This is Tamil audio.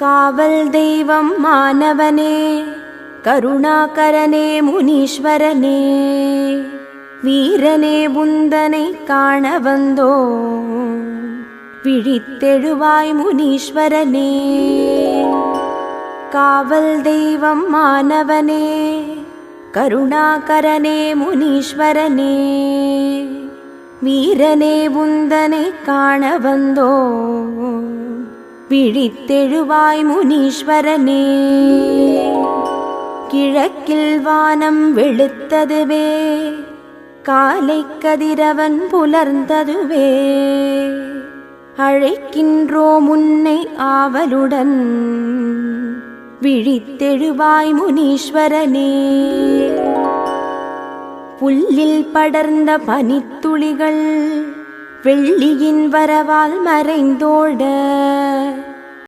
காவல் தெய்வம் மானவனே, கருணாகரனே முனீஸ்வரனே, வீரனே உந்தனை காண வந்தோ விழித்தெழுவாய் முனீஸ்வரனே. காவல் தெய்வம் மானவனே, கருணாகரனே முனீஸ்வரனே, வீரனே உந்தனை காண வந்தோ விழித்தெழுவாய் முனீஸ்வரனே. கிழக்கில் வானம் வெளுத்ததுவே, காலை கதிரவன் புலர்ந்ததுவே, அழைக்கின்றோம் உன்னை ஆவலுடன் விழித்தெழுவாய் முனீஸ்வரனே. புல்லில் படர்ந்த பனித்துளிகள் வெள்ளியின் வரவால் மறைந்தோட,